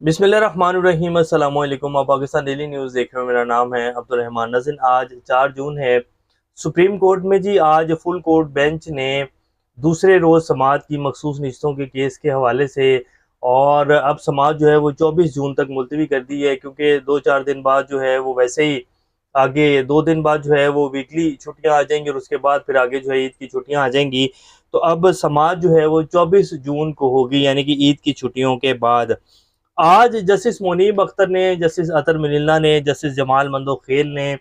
बिस्मिल्लाहिर्रहमानिर्रहीम अस्सलाम वालेकुम। आप पाकिस्तान डेली न्यूज़ देख रहे हो। मेरा नाम है अब्दुल रहमान नाज़रीन। आज 4 जून है। सुप्रीम कोर्ट में जी आज फुल कोर्ट बेंच ने दूसरे रोज़ समाअत की मखसूस नशिस्तों के केस के हवाले से और अब समाअत जो है वो 24 जून तक मुलतवी कर दी है, क्योंकि 2-4 दिन बाद जो है वो वैसे ही आगे 2 दिन बाद जो है वो वीकली छुट्टियाँ आ जाएंगी और उसके बाद फिर आगे जो है ईद की छुट्टियाँ आ जाएंगी। तो अब समाअत जो है वो 24 जून को होगी, यानी कि ईद की छुट्टियों के बाद। आज जस्टिस मुनीब अख्तर ने, जस्टिस अतर मिलिल्ला ने, जस्टिस जमाल मंदोखेल ने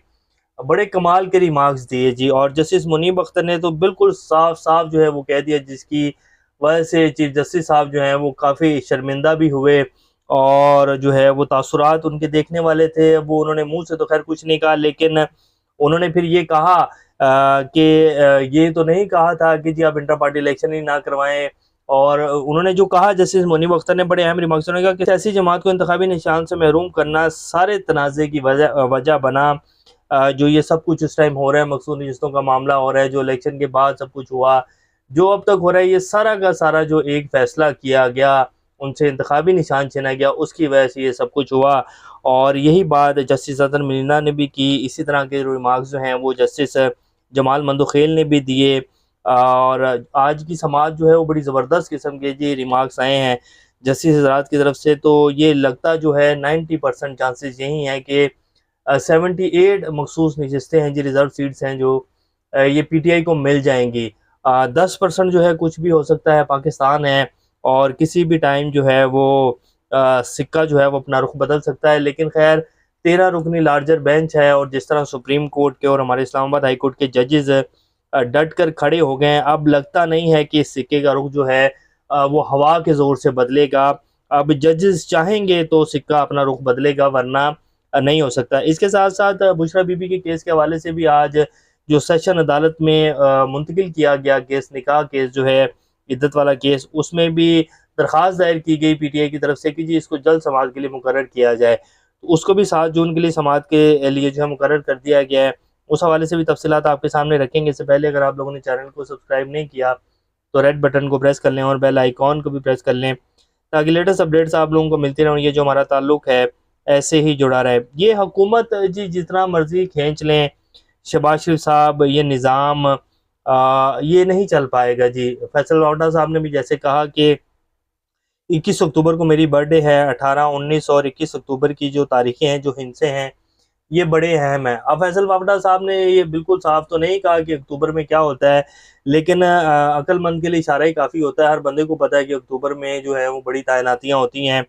बड़े कमाल के रिमार्क्स दिए जी। और जस्टिस मुनीब अख्तर ने तो बिल्कुल साफ साफ जो है वो कह दिया, जिसकी वजह से चीफ जस्टिस साहब जो हैं वो काफ़ी शर्मिंदा भी हुए और जो है वो तासुरात उनके देखने वाले थे। वो उन्होंने मुंह से तो खैर कुछ नहीं कहा, लेकिन उन्होंने फिर ये कहा कि ये तो नहीं कहा था कि जी आप इंटर पार्टी इलेक्शन ही ना करवाएं। और उन्होंने जो कहा, जस्टिस मुनीब अख्तर ने बड़े अहम रिमार्क्स उन्होंने कहा कि सियासी जमात को इंतखाबी निशान से महरूम करना सारे तनाज़े की वजह बना। जो ये सब कुछ इस टाइम हो रहा है, मखसूस नशिस्तों का मामला हो रहा है, जो इलेक्शन के बाद सब कुछ हुआ, जो अब तक हो रहा है, ये सारा का सारा जो एक फैसला किया गया, उनसे इंतखाबी निशान छीना गया, उसकी वजह से ये सब कुछ हुआ। और यही बात जस्टिस अतर मिलिना ने भी की। इसी तरह के रिमार्क्स जो हैं वो जस्टिस जमाल मंदोखेल ने भी दिए। और आज की समाज जो है वो बड़ी ज़बरदस्त किस्म के जी रिमार्क्स आए हैं जस्टिस हजरात की तरफ से। तो ये लगता जो है 90% चांसेस यही हैं कि 78 मखसूस नशस्तें हैं जी, रिजर्व सीट्स हैं जो ये पीटीआई को मिल जाएंगी। 10% जो है कुछ भी हो सकता है, पाकिस्तान है और किसी भी टाइम जो है वो सिक्का जो है वो अपना रुख बदल सकता है। लेकिन खैर 13 रुकनी लार्जर बेंच है और जिस तरह सुप्रीम कोर्ट के और हमारे इस्लामाबाद हाई कोर्ट के जजेस डट कर खड़े हो गए हैं, अब लगता नहीं है कि इस सिक्के का रुख जो है वो हवा के ज़ोर से बदलेगा। अब जजेस चाहेंगे तो सिक्का अपना रुख बदलेगा, वरना नहीं हो सकता। इसके साथ साथ बुशरा बीबी के केस के हवाले से भी आज जो सेशन अदालत में मुंतकिल किया गया केस, निकाह केस जो है, इद्दत वाला केस, उसमें भी दरख्वास्त दायर की गई पीटीआई की तरफ से कि जी इसको जल्द समाअत के लिए मुकर्रर किया जाए। तो उसको भी 7 जून के लिए समाअत के लिए जो है मुकर्रर कर दिया गया है। उस हवाले से भी तफसीलात आपके सामने रखेंगे। इससे पहले अगर आप लोगों ने चैनल को सब्सक्राइब नहीं किया तो रेड बटन को प्रेस कर लें और बेल आइकॉन को भी प्रेस कर लें, ताकि लेटेस्ट अपडेट्स आप लोगों को मिलती रहें। ये जो हमारा ताल्लुक है ऐसे ही जुड़ा रहे। ये हुकूमत जी जितना मर्जी खींच लें, शहबाज शरीफ साहब, ये निज़ाम ये नहीं चल पाएगा जी। फैसल लाडा साहब ने भी जैसे कहा कि 21 अक्टूबर को मेरी बर्थडे है, 18, 19 और 21 अक्टूबर की जो तारीखें हैं, जो हिंसे हैं, ये बड़े अहम हैं। अब फैसल वावडा साहब ने ये बिल्कुल साफ तो नहीं कहा कि अक्टूबर में क्या होता है, लेकिन अक्लमंद के लिए इशारा ही काफ़ी होता है। हर बंदे को पता है कि अक्टूबर में जो है वो बड़ी तैनातियाँ होती हैं।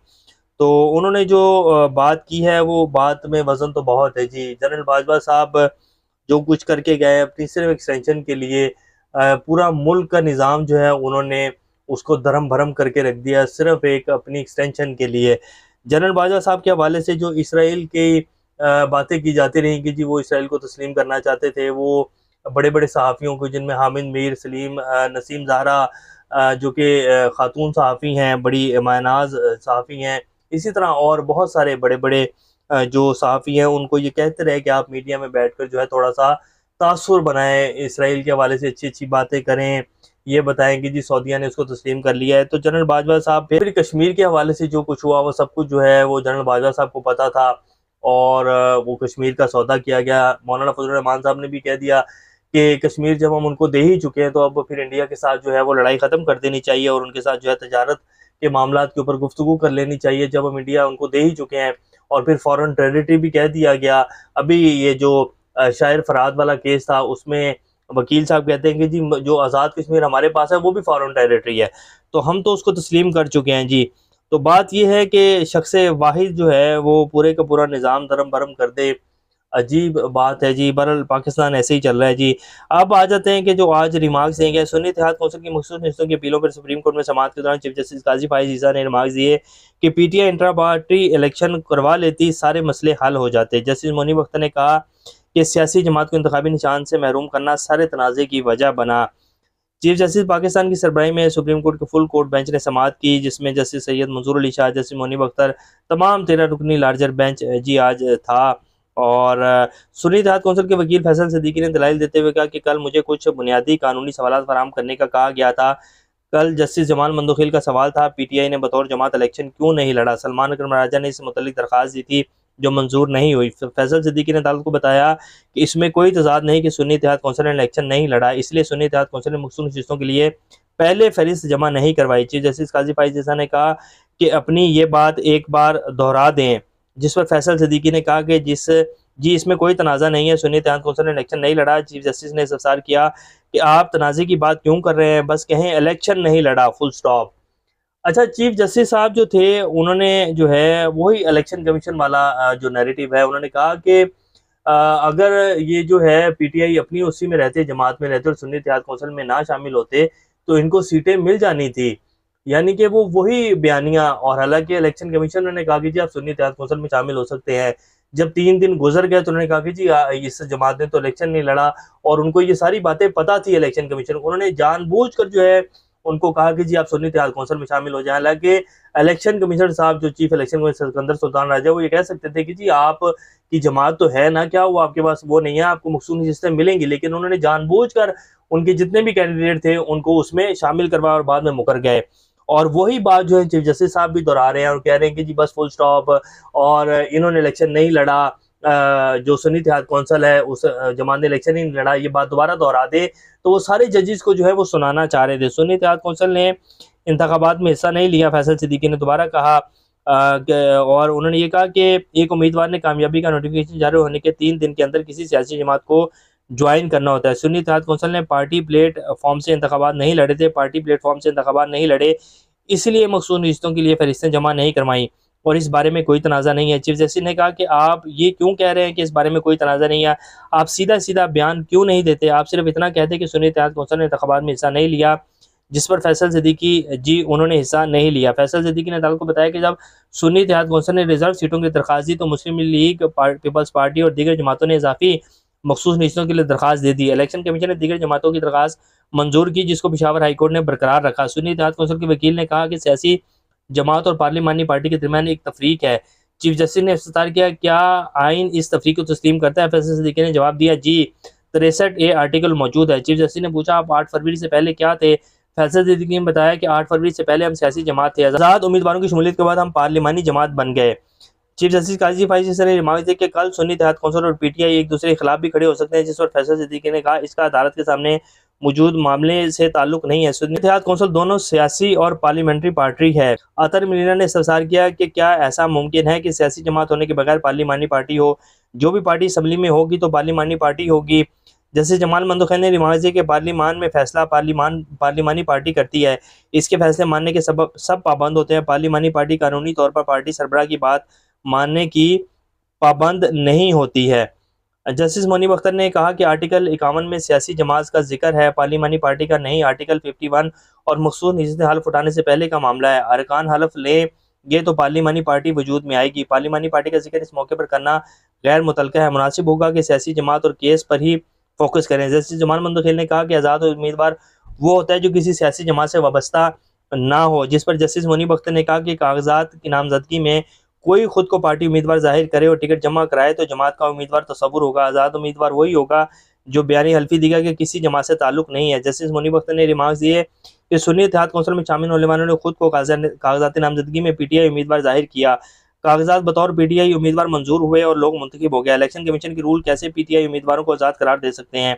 तो उन्होंने जो बात की है वो बात में वज़न तो बहुत है जी। जनरल बाजवा साहब जो कुछ करके गए अपनी सिर्फ एक्सटेंशन के लिए, पूरा मुल्क का निज़ाम जो है उन्होंने उसको धर्म भरम करके रख दिया सिर्फ एक अपनी एक्सटेंशन के लिए। जनरल बाजवा साहब के हवाले से जो इसराइल की बातें की जाती रही कि जी वो इसराइल को तस्लीम करना चाहते थे, वो बड़े बड़े सहाफ़ियों को, जिनमें हामिद मीर, सलीम नसीम ज़हरा जो कि ख़ातून सहाफ़ी हैं, बड़ी मायनाज़ सहाफ़ी हैं, इसी तरह और बहुत सारे बड़े बड़े जो सहाफ़ी हैं, उनको ये कहते रहे कि आप मीडिया में बैठकर जो है थोड़ा-सा तासुर बनाएँ, इसराइल के हवाले से अच्छी-अच्छी बातें करें, ये बताएँ कि जी सऊदीया ने उसको तस्लीम कर लिया है। तो जनरल बाजवा साहब फिर कश्मीर के हवाले से जो कुछ हुआ वो सब कुछ जो है वो जनरल बाजवा साहब को पता था और वो कश्मीर का सौदा किया गया। मौलाना फजल रहमान साहब ने भी कह दिया कि कश्मीर जब हम उनको दे ही चुके हैं तो अब फिर इंडिया के साथ जो है वो लड़ाई ख़त्म कर देनी चाहिए और उनके साथ जो है तजारत के मामलात के ऊपर गुफ्तगू कर लेनी चाहिए, जब हम इंडिया उनको दे ही चुके हैं। और फिर फॉरेन टेरिटरी भी कह दिया गया। अभी ये जो शायर फरहाद वाला केस था, उसमें वकील साहब कहते हैं कि जी जो आज़ाद कश्मीर हमारे पास है वो भी फॉरेन टेरिटरी है, तो हम तो उसको तस्लीम कर चुके हैं जी। तो बात ये है कि शख्स वाहिद जो है वो पूरे का पूरा निज़ाम धर्म भरम कर दे, अजीब बात है जी। बहरहाल पाकिस्तान ऐसे ही चल रहा है जी। अब आ जाते हैं कि जो आज रिमार्क्स दिए गए, सुन्नी इत्तेहाद कौंसिल की मखसूस नशिस्तों की अपीलों पर सुप्रीम कोर्ट में समाअत के दौरान चीफ जस्टिस काजी फाइज ईसा ने रिमार्क्स दिए कि पीटीआई इंट्रा पार्टी इलेक्शन करवा लेती, सारे मसले हल हो जाते। जस्टिस मुनीब अख्तर ने कहा कि सियासी जमात को इंतखाबी निशान से महरूम करना सारे तनाज़े की वजह बना। चीफ जस्टिस पाकिस्तान की सरबराही में सुप्रीम कोर्ट के फुल कोर्ट बेंच ने समाअत की, जिसमें जस्टिस सैयद मंजूर अली शाह, जस्टिस मुनीब अख्तर, तमाम 13 रुकनी लार्जर बेंच जी आज था। और सुन्नी इत्तेहाद कौंसिल के वकील फैसल सिद्दीकी ने दलाइल देते हुए कहा कि कल मुझे कुछ बुनियादी कानूनी सवालात फराहम करने का कहा गया था। कल जस्टिस जमाल मंदोखिल का सवाल था, पीटीआई ने बतौर जमात इलेक्शन क्यों नहीं लड़ा। सलमान अकरम राजा ने इस मुतल्लिक दरख्वास्त दी थी जो मंजूर नहीं हुई। फैसल सिद्दीकी ने अदालत को बताया कि इसमें कोई तजाद नहीं कि सुन्नी इत्तेहाद कौंसिल ने इलेक्शन नहीं लड़ा, इसलिए सुन्नी इत्तेहाद कौंसिल ने मखसूस नशिस्तों के लिए पहले फहरिस्त जमा नहीं करवाई। चीफ जस्टिस काजी फाइज ईसा ने कहा कि अपनी ये बात एक बार दोहरा दें, जिस पर फैसल सिद्दीकी ने कहा कि जी इसमें कोई तनाज़ा नहीं है, सुन्नी इत्तेहाद कौंसिल ने इलेक्शन नहीं लड़ा। चीफ जस्टिस ने इस्तफसार किया कि आप तनाज़े की बात क्यों कर रहे हैं, बस कहें इलेक्शन नहीं लड़ा, फुल स्टॉप। अच्छा, चीफ जस्टिस साहब जो थे उन्होंने जो है वही इलेक्शन कमीशन वाला जो नैरेटिव है, उन्होंने कहा कि अगर ये जो है पीटीआई अपनी उसी में रहते, जमात में रहते और सुन्नी इत्तेहाद कौंसिल में ना शामिल होते तो इनको सीटें मिल जानी थी। यानी कि वो वही बयानियां, और हालांकि इलेक्शन कमीशन ने कहा कि जी आप सुन्नी इत्तेहाद कौंसिल में शामिल हो सकते हैं। जब 3 दिन गुजर गए तो उन्होंने कहा कि जी इस जमात ने तो इलेक्शन नहीं लड़ा, और उनको ये सारी बातें पता थी इलेक्शन कमीशन को। उन्होंने जानबूझकर जो है उनको कहा कि जी आप सुन्नी इत्तेहाद कौंसिल में शामिल हो जाए। हालांकि इलेक्शन कमिश्नर साहब जो chief election commissioner Sikandar Sultan Raja, वो ये कह सकते थे कि जी आप की जमात तो है ना, क्या हुआ आपके पास वो नहीं है, आपको मखसूस नशिस्तें मिलेंगी। लेकिन उन्होंने जानबूझकर उनके जितने भी कैंडिडेट थे उनको उसमें शामिल करवाया और बाद में मुकर गए। और वही बात जो है चीफ जस्टिस साहब भी दोहरा रहे हैं और कह रहे हैं कि जी बस फुल स्टॉप, और इन्होंने इलेक्शन नहीं लड़ा, जो सुन्नी इत्तेहाद कौंसिल है उस जमात ने इलेक्शन ही नहीं लड़ा। ये बात दोबारा दोहरा दे तो वो सारे जजेस को जो है वो सुनाना चाह रहे थे। सुन्नी इत्तेहाद कौंसिल ने इंतखाबात में हिस्सा नहीं लिया, फैसल सिद्दीकी ने दोबारा कहा। और उन्होंने ये कहा कि एक उम्मीदवार ने कामयाबी का नोटिफिकेशन जारी होने के 3 दिन के अंदर किसी सियासी जमात को ज्वाइन करना होता है। सुन्नी इत्तेहाद कौंसिल ने पार्टी प्लेटफॉर्म से इंतखाबात नहीं लड़े थे, पार्टी प्लेटफॉर्म से इंतखाबात नहीं लड़े, इसलिए मखसूस नशिस्तों के लिए फहरिस्तें जमा नहीं करवाई और इस बारे में कोई तनाज़ा नहीं है। चीफ जस्टिस ने कहा कि आप ये क्यों कह रहे हैं कि इस बारे में कोई तनाज़ा नहीं है, आप सीधा सीधा बयान क्यों नहीं देते, आप सिर्फ इतना कहते कि सुन्नी इत्तेहाद कौंसिल ने इंतखाबात में हिस्सा नहीं लिया, जिस पर फैसल सिद्दीकी जी उन्होंने हिस्सा नहीं लिया। फैसल सिद्दीकी ने अदालत को बताया कि जब सुन्नी इत्तेहाद कौंसिल ने रिजर्व सीटों की दरख्वास्त दी तो मुस्लिम लीग, पीपल्स पार्टी और दीगर जमातों ने इजाफी मखसूस नशिस्तों के लिए दरख्वास्त दे दी। इलेक्शन कमीशन ने दीगर जमातों की दरख्वास्त मंजूर की, जिसको पेशावर हाईकोर्ट ने बरकरार रखा। सुन्नी इत्तेहाद कौंसिल के वकील ने कहा कि सियासी जमात और पार्लिमानी पार्टी के दरमियान एक तफरीक है। चीफ जस्टिस ने इफ्तितार किया, क्या आइन इस तफरीक को तस्लीम करता है? फैसल सिद्दीकी ने जवाब दिया, जी 63A आर्टिकल मौजूद है। चीफ जस्टिस ने पूछा, आप 8 फरवरी से पहले क्या थे? फैसल सिद्दीकी ने बताया कि 8 फरवरी से पहले हम सियासी जमात थे, आज़ाद उम्मीदवारों की शमूलियत के बाद हम पार्लिमानी जमात बन गए। चीफ जस्टिस काजी फाइज ईसा ने रिमार्क दिया कि कल सुन्नी इत्तेहाद कौंसिल और पीटीआई एक दूसरे के खिलाफ भी खड़े हो सकते हैं, जिस पर फैसल सिद्दीकी ने कहा इसका अदालत के सामने मौजूद मामले से ताल्लुक नहीं है। सुन्नी इत्तेहाद कौंसिल दोनों सियासी और पार्लियामेंट्री पार्टी है। अतर मीना ने इस्तफसार किया कि क्या ऐसा मुमकिन है कि सियासी जमात होने के बगैर पार्लिमानी पार्टी हो? जो भी पार्टी असम्बली में होगी तो पार्लिमानी पार्टी होगी। जैसे जमाल मंदोखिल ने रिमार्क दिया कि पार्लिमान में फैसला पार्लिमानी पार्टी करती है, इसके फैसले मानने के सब पाबंद होते हैं। पार्लिमानी पार्टी कानूनी तौर पर पार्टी सरबराह की बात मानने की पाबंद नहीं होती है। जस्टिस मुनीब अख्तर ने कहा कि आर्टिकल 51 में सियासी जमात का जिक्र है, पार्लिमानी पार्टी का नहीं। आर्टिकल 51 और मखसूस नशिस्तें हल्फ उठाने से पहले का मामला है। अरकान हल्फ लेंगे तो पार्लिमानी पार्टी वजूद में आएगी। पार्लिमानी पार्टी का जिक्र इस मौके पर करना गैर मुतल्लका है। मुनासिब होगा कि सियासी जमात और केस पर ही फोकस करें। जस्टिस जमाल मंदोखिल ने कहा कि आज़ाद उम्मीदवार वो होता है जो किसी सियासी जमात से वाबस्ता ना हो, जिस पर जस्टिस मुनीब अख्तर ने कहा कि कागजात की नामजदगी में कोई खुद को पार्टी उम्मीदवार जाहिर करे और टिकट जमा कराए तो जमात का उम्मीदवार तस्वुर होगा। आज़ाद उम्मीदवार वही होगा जो बयानी हल्फी देगा कि किसी जमात से ताल्लुक नहीं है। जस्टिस मुनीब अख्तर ने रिमार्क्स दिए कि सुन्नी इत्तेहाद कौंसिल में शामिल होने वालों ने खुद को कागजाती नामजदगी में पीटीआई उम्मीदवार जाहिर किया। कागजात बतौर पीटीआई उम्मीदवार मंजूर हुए और लोग मुंतखब हो गया। इलेक्शन कमीशन के रूल कैसे पीटीआई उम्मीदवारों को आज़ाद करार दे सकते हैं?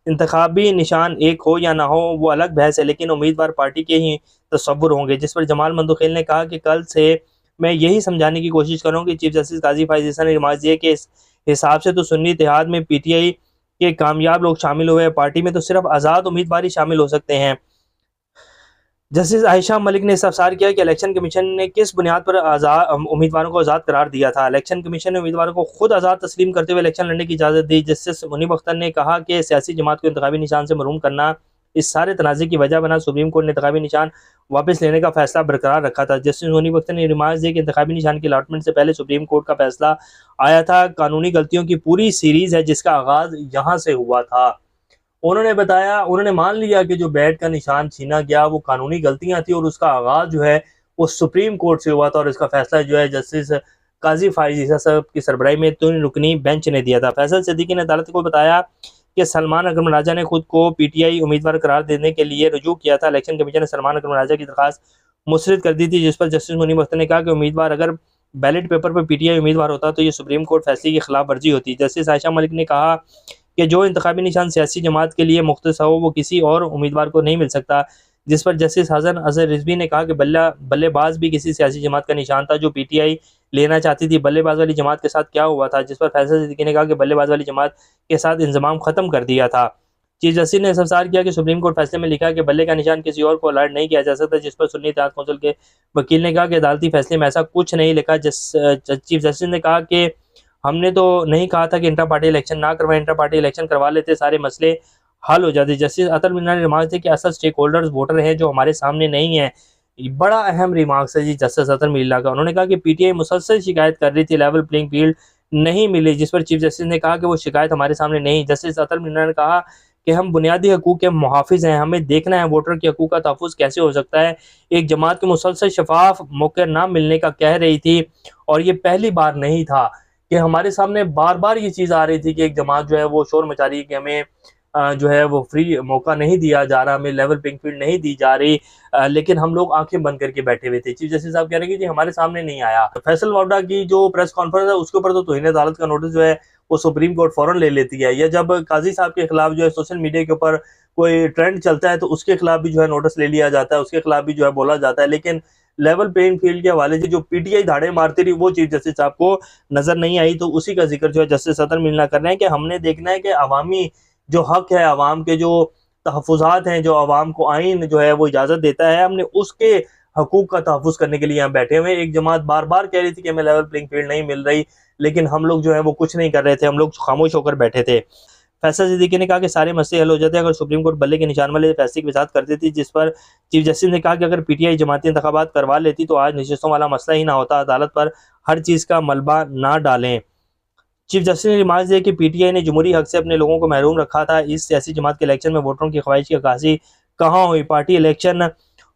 इंतखाबी निशान एक हो या ना हो वो अलग बहस है, लेकिन उम्मीदवार पार्टी के ही तस्वुर होंगे। जिस पर जमाल मंदोखिल ने कहा कि कल से मैं यही समझाने की कोशिश करूँ कि चीफ जस्टिस काजी फाइज ईसा ने रिमार्क दिए कि इस हिसाब से तो सुन्नी इत्तेहाद में पीटीआई के कामयाब लोग शामिल हुए, पार्टी में तो सिर्फ आज़ाद उम्मीदवार ही शामिल हो सकते हैं। जस्टिस आयशा मलिक ने इस्तफसार किया कि इलेक्शन कमीशन ने किस बुनियाद पर उम्मीदवारों को आज़ाद करार दिया था। इलेक्शन कमीशन ने उम्मीदवारों को खुद आज़ाद तस्लीम करते हुए इलेक्शन लड़ने की इजाज़त दी। जस्टिस मुनीब अख्तर ने कहा कि सियासी जमात को इंतखाबी निशान से महरूम करना इस सारे तनाज़े की वजह बना। सुप्रीम कोर्ट ने इंतखाबी निशान वापस लेने का फैसला बरकरार रखा था। जस्टिस मुनीब अख्तर ने रिमार्क दिए कि इंतखाबी निशान की अलॉटमेंट से पहले सुप्रीम कोर्ट का फैसला आया था। कानूनी गलतियों की पूरी सीरीज़ है जिसका आगाज़ यहाँ से हुआ था। उन्होंने बताया, उन्होंने मान लिया कि जो बैट का निशान छीना गया वो कानूनी गलतियां थी और उसका आगाज जो है वो सुप्रीम कोर्ट से हुआ था और इसका फैसला जो है जस्टिस काजी फाइज ईसा साहब की सरबराही में 3 रुकनी बेंच ने दिया था। फैसल सिद्दीकी ने अदालत को बताया कि सलमान अकरम राजा ने खुद को पीटीआई उम्मीदवार करार देने के लिए रुजू किया था। इलेक्शन कमीशन ने सलमान अकरम राजा की दरखास्त मुस्तरद कर दी थी, जिस पर जस्टिस मुनीब अख्तर ने कहा कि उम्मीदवार अगर बैलेट पेपर पर पीटीआई उम्मीदवार होता तो ये सुप्रीम कोर्ट फैसले की खिलाफ वर्जी होती। जस्टिस आयशा मलिक ने कहा कि जो इंतखाबी निशान सियासी जमात के लिए मुख्तस हो वो किसी और उम्मीदवार को नहीं मिल सकता, जिस पर जस्टिस हसन अजहर रिजवी ने कहा कि बल्लेबाज भी किसी सियासी जमात का निशान था जो पीटीआई लेना चाहती थी। बल्लेबाज वाली जमात के साथ क्या हुआ था, जिस पर फैसल सिद्दीकी ने कहा कि बल्लेबाज वाली जमात के साथ इंजमाम खत्म कर दिया था। चीफ जस्टिस ने इस्तफसार किया कि सुप्रीम कोर्ट फैसले में लिखा कि बल्ले का निशान किसी और को अलर्ट नहीं किया जा सकता, जिस पर सुन्नी इत्तेहाद कौंसिल के वकील ने कहा कि अदालती फैसले में ऐसा कुछ नहीं लिखा। चीफ जस्टिस ने कहा कि हमने तो नहीं कहा था कि इंटर पार्टी इलेक्शन ना करवाएं, इंटर पार्टी इलेक्शन करवा लेते सारे मसले हल हो जाते। जस्टिस अतर मीना ने रिमार्क दिया कि असल स्टेक होल्डर्स वोटर हैं जो हमारे सामने नहीं है। बड़ा अहम रिमार्क्स है जी जस्टिस अतर मीना का। उन्होंने कहा कि पीटीआई मुसलसल शिकायत कर रही थी, लेवल प्लेइंग फील्ड नहीं मिली, जिस पर चीफ जस्टिस ने कहा कि वो शिकायत हमारे सामने नहीं। जस्टिस अतर मीना ने कहा कि हम बुनियादी हकूक़ के मुहाफिज हैं, हमें देखना है वोटर के हकूक़ का तहफ़्फ़ुज़ कैसे हो सकता है। एक जमात के मुसलसल शफाफ मौके ना मिलने का कह रही थी, और ये पहली बार नहीं था कि हमारे सामने बार बार ये चीज़ आ रही थी कि एक जमात जो है वो शोर मचा रही है कि हमें जो है वो फ्री मौका नहीं दिया जा रहा, हमें लेवल प्लेइंग फील्ड नहीं दी जा रही, लेकिन हम लोग आंखें बंद करके बैठे हुए थे। चीफ जस्टिस साहब कह रहे हैं कि जी हमारे सामने नहीं आया। फैसल वावडा की जो प्रेस कॉन्फ्रेंस है उसके ऊपर तो तौहीन अदालत का नोटिस जो है वो सुप्रीम कोर्ट फौरन ले लेती है, या जब काजी साहब के खिलाफ जो है सोशल मीडिया के ऊपर कोई ट्रेंड चलता है तो उसके खिलाफ भी जो है नोटिस ले लिया जाता है, उसके खिलाफ भी जो है बोला जाता है। लेकिन लेवल प्लेइंग फील्ड के हवाले से जो पीटीआई धाड़े मारती रही वो चीफ जस्टिस साहब को नजर नहीं आई, तो उसी का जिक्र जो है जस्टिस अतर मीना कर रहे हैं कि हमने देखना है कि अवामी जो हक है, अवाम के जो तहफ़्फ़ुज़ात हैं, जो अवाम को आइन जो है वो इजाज़त देता है, हमने उसके हकूक़ का तहफ़्फ़ुज़ करने के लिए यहाँ बैठे हुए हैं। एक जमात बार बार कह रही थी कि हमें लेवल प्लेइंग फील्ड नहीं मिल रही, लेकिन हम लोग जो है वो कुछ नहीं कर रहे थे, हम लोग खामोश होकर बैठे थे। फैसल सिद्दीकी ने कहा कि सारे मसले हल हो जाते अगर सुप्रीम कोर्ट बल्ले के निशान वाले फैसले की वजाहत कर देती, जिस पर चीफ जस्टिस ने कहा कि अगर पीटीआई जमाती इंतखाबात करवा लेती तो आज नशिस्तों वाला मसला ही ना होता। अदालत पर हर चीज़ का मलबा ना डालें। चीफ जस्टिस ने रिमार्क दिया कि पीटीआई ने जमहूरी हक से अपने लोगों को महरूम रखा था। इस सियासी जमात के इलेक्शन में वोटरों की ख्वाहिश की अक्कासी कहाँ हुई। पार्टी इलेक्शन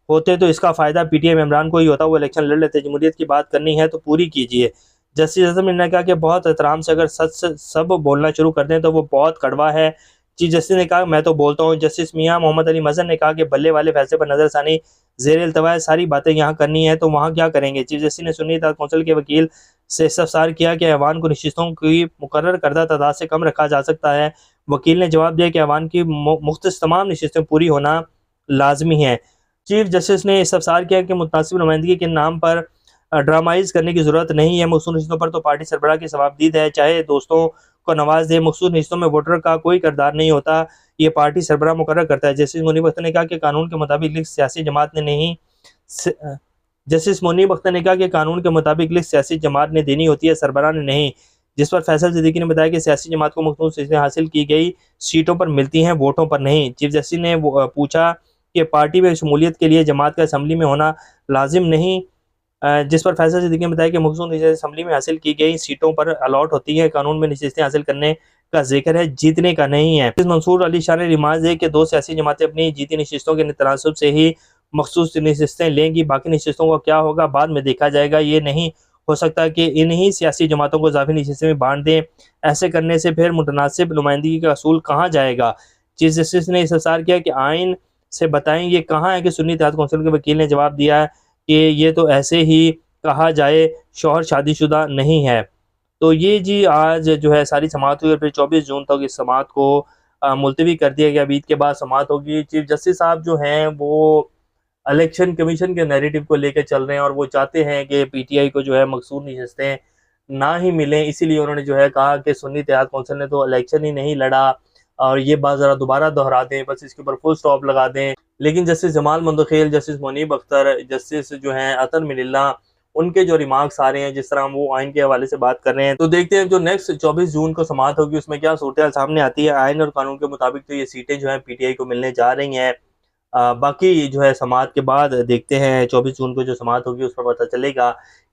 होते तो इसका फ़ायदा पीटीआई मेम्बरान को ही होता, वो इलेक्शन लड़ लेते। जमहूरियत की बात करनी है तो पूरी कीजिए। जस्टिस अजम ने कहा कि बहुत एहतराम से अगर सच सब बोलना शुरू कर दें तो वो बहुत कड़वा है। चीफ जस्टिस ने कहा मैं तो बोलता हूँ। जस्टिस मियाँ मोहम्मद अली मजहर ने कहा कि बल्ले वाले फैसले पर नजरसानी ज़ेर इल्तवा है, सारी बातें यहाँ करनी है तो वहाँ क्या करेंगे। चीफ जस्टिस ने सुन्नी इत्तेहाद कौंसिल के वकील से इस्तफसार किया कि ऐवान को नशिस्तों की मुकर्रर करदा तादाद से कम रखा जा सकता है। वकील ने जवाब दिया कि ऐवान की मुख्तस तमाम नशिस्तें पूरी होना लाजमी है। चीफ जस्टिस ने इस्तफसार किया कि मुतनासिब नुमाइंदगी के नाम पर ड्रामाइज करने की जरूरत नहीं है। मखसूस नशिस्तों पर तो पार्टी सरबराह की सवाबदीद है, चाहे दोस्तों को नवाज दे। मखसूस नशिस्तों में वोटर का कोई किरदार नहीं होता, ये पार्टी सरबराह मुकर्रर करता है। जस्टिस मुनीब अख्तर ने कहा कि कानून के मुताबिक लिस्ट सियासी जमात ने नहीं जस्टिस मुनीब अख्तर ने कहा कि कानून के मुताबिक लिस्ट सियासी जमात ने देनी होती है, सरबराह ने नहीं। जिस पर फैसल सिद्दीकी ने बताया कि सियासी जमात को मखसूस सीटें हासिल की गई सीटों पर मिलती हैं, वोटों पर नहीं। चीफ जस्टिस ने पूछा कि पार्टी में शमूलियत के लिए जमात का असम्बली में होना लाजिम नहीं, जिस पर फैसल सिद्दीकी ने बताया कि मखसूस नशिस्तें असम्बली में हासिल की गई सीटों पर अलॉट होती हैं, कानून में नशिस्तें हासिल करने का जिक्र है, जीतने का नहीं है। मंसूर अली शाह ने रिमार्क दिया कि दो सियासी जमातें अपनी जीती नशिस्तों के तनासुब से ही मखसूस नशिस्तें लेंगी, बाकी नशिस्तों का क्या होगा बाद में देखा जाएगा। ये नहीं हो सकता कि इन्हीं सियासी जमातों को इजाफी नशिस्तें में बांट दें, ऐसे करने से फिर मुतनासिब नुमाइंदगी का असूल कहाँ जाएगा। चीफ जस्टिस ने इस्तफसार किया कि आइन से बताएं ये कहाँ है कि सुन्नी इत्तेहाद कौंसिल के वकील ने जवाब दिया कि ये तो ऐसे ही कहा जाए, शौहर शादीशुदा नहीं है। तो ये जी आज जो है सारी समाअत हुई और फिर 24 जून तक इस समाअत को मुलतवी कर दिया गया। ईद के बाद समाअत होगी। चीफ जस्टिस साहब जो हैं वो इलेक्शन कमीशन के नैरेटिव को लेकर चल रहे हैं और वो चाहते हैं कि पीटीआई को जो है मखसूस नशिस्तें ना ही मिलें, इसीलिए उन्होंने जो है कहा कि सुन्नी इत्तेहाद कौंसिल ने तो इलेक्शन ही नहीं लड़ा और ये बात ज़रा दोबारा दोहरा दें, बस इसके ऊपर फुल स्टॉप लगा दें। लेकिन justice Jamal मंदखेल, justice Munib Akhtar, justice जो हैं अतर मिनिल्ला, उनके जो रिमार्क्स आ रहे हैं, जिस तरह वो आइन के हवाले से बात कर रहे हैं, तो देखते हैं जो नेक्स्ट 24 जून को समाअत होगी उसमें क्या सूरत सामने आती है। आइन और कानून के मुताबिक तो ये सीटें जो हैं पीटीआई को मिलने जा रही हैं। बाकी जो है समाअत के बाद देखते हैं 24 जून को जो समाअत होगी उस पर पता चलेगा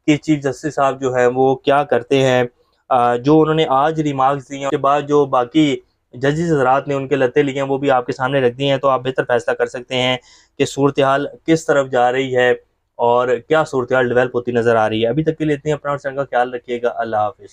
कि चीफ जस्टिस साहब जो है वो क्या करते हैं। जो उन्होंने आज रिमार्क्स दिए उसके बाद जो बाकी जजेस हज़रात ने उनके लत्ते लिए हैं वो भी आपके सामने रख दिए हैं, तो आप बेहतर फैसला कर सकते हैं कि सूरत हाल किस तरफ जा रही है और क्या सूरत हाल डेवलप होती नज़र आ रही है। अभी तक के लिए इतनी, अपना और चैनल का ख्याल रखिएगा। अल्लाह हाफिज़।